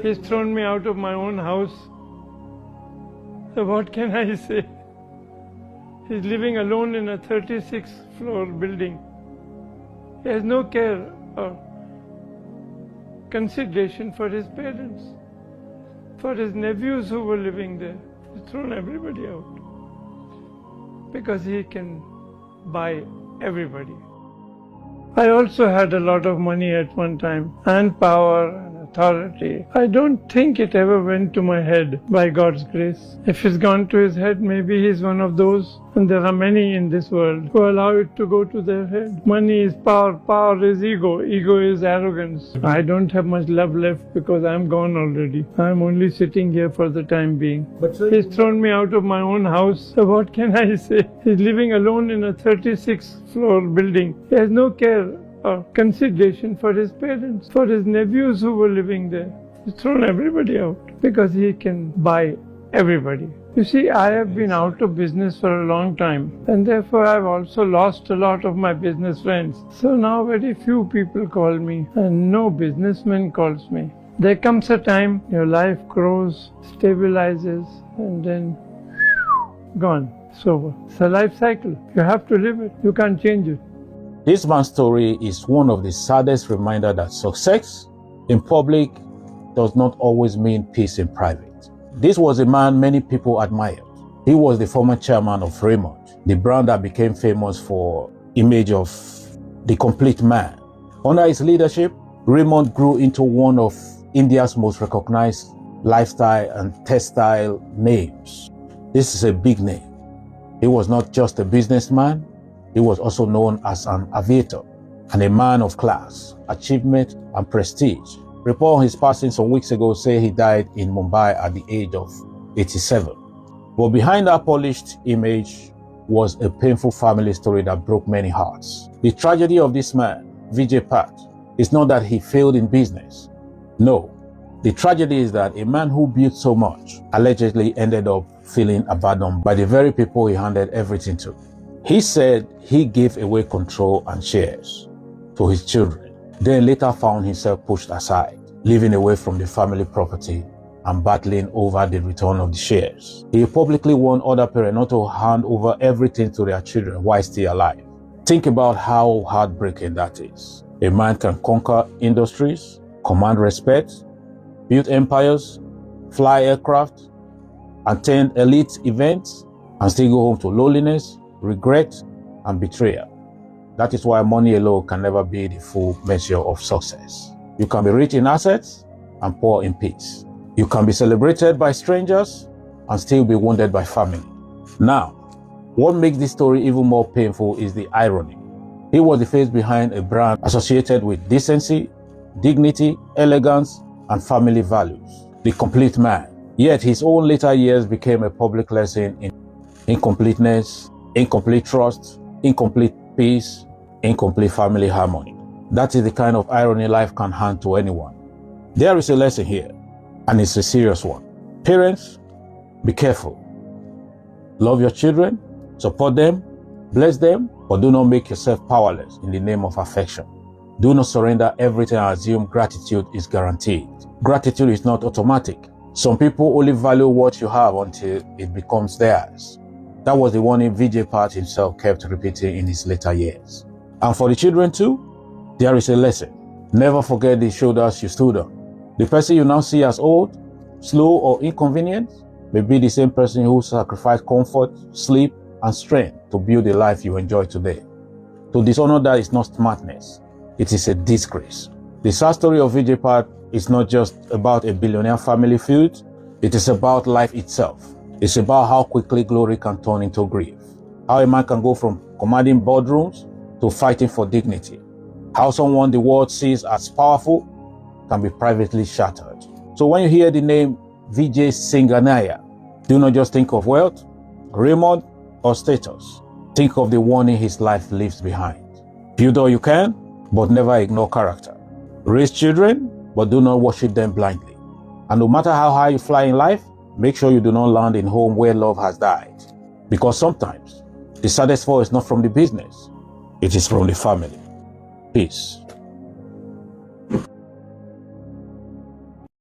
He's thrown me out of my own house. So what can I say? He's living alone in a 36th floor building. He has no care or consideration for his parents, for his nephews who were living there. He's thrown everybody out because he can buy everybody. I also had a lot of money at one time, and power and authority. I don't think it ever went to my head by God's grace. If it's gone to his head, maybe he's one of those, and there are many in this world, who allow it to go to their head. Money is power, power is ego, ego is arrogance. I don't have much love left because I'm gone already. I'm only sitting here for the time being. He's thrown me out of my own house. So what can I say? He's living alone in a 36th floor building. He has no care or consideration for his parents, for his nephews who were living there. He's thrown everybody out because he can buy everybody. You see, I have been out of business for a long time, and therefore I've also lost a lot of my business friends. So now very few people call me, and no businessman calls me. There comes a time your life grows, stabilizes, and then gone. It's over. It's a life cycle. You have to live it. You can't change it. This man's story is one of the saddest reminders that success in public does not always mean peace in private. This was a man many people admired. He was the former chairman of Raymond, the brand that became famous for image of the complete man. Under his leadership, Raymond grew into one of India's most recognized lifestyle and textile names. This is a big name. He was not just a businessman, he was also known as an aviator and a man of class, achievement, and prestige. Report on his passing some weeks ago say he died in Mumbai at the age of 87. But behind that polished image was a painful family story that broke many hearts. The tragedy of this man, Vijay Path, is not that he failed in business. No, the tragedy is that a man who built so much allegedly ended up feeling abandoned by the very people he handed everything to. He said he gave away control and shares to his children, then later found himself pushed aside, living away from the family property and battling over the return of the shares. He publicly warned other parents not to hand over everything to their children while still alive. Think about how heartbreaking that is. A man can conquer industries, command respect, build empires, fly aircraft, attend elite events, and still go home to loneliness, regret, and betrayal. That is why money alone can never be the full measure of success. You can be rich in assets and poor in peace. You can be celebrated by strangers and still be wounded by family. Now, what makes this story even more painful is the irony. He was the face behind a brand associated with decency, dignity, elegance, and family values. The complete man. Yet his own later years became a public lesson in incompleteness, incomplete trust, incomplete peace, incomplete family harmony. That is the kind of irony life can hand to anyone. There is a lesson here, and it's a serious one. Parents, be careful. Love your children, support them, bless them, but do not make yourself powerless in the name of affection. Do not surrender everything and assume gratitude is guaranteed. Gratitude is not automatic. Some people only value what you have until it becomes theirs. That was the warning Vijay Path himself kept repeating in his later years. And for the children too, there is a lesson. Never forget the shoulders you stood on. The person you now see as old, slow, or inconvenient may be the same person who sacrificed comfort, sleep, and strength to build the life you enjoy today. To dishonor that is not smartness. It is a disgrace. The sad story of Vijay Path is not just about a billionaire family feud. It is about life itself. It's about how quickly glory can turn into grief. How a man can go from commanding boardrooms to fighting for dignity. How someone the world sees as powerful can be privately shattered. So when you hear the name Vijay Singhania, do not just think of wealth, Raymond, or status. Think of the warning his life leaves behind. Build all you can, but never ignore character. Raise children, but do not worship them blindly. And no matter how high you fly in life, make sure you do not land in home where love has died. Because sometimes the saddest fall is not from the business, it is from the family. Peace.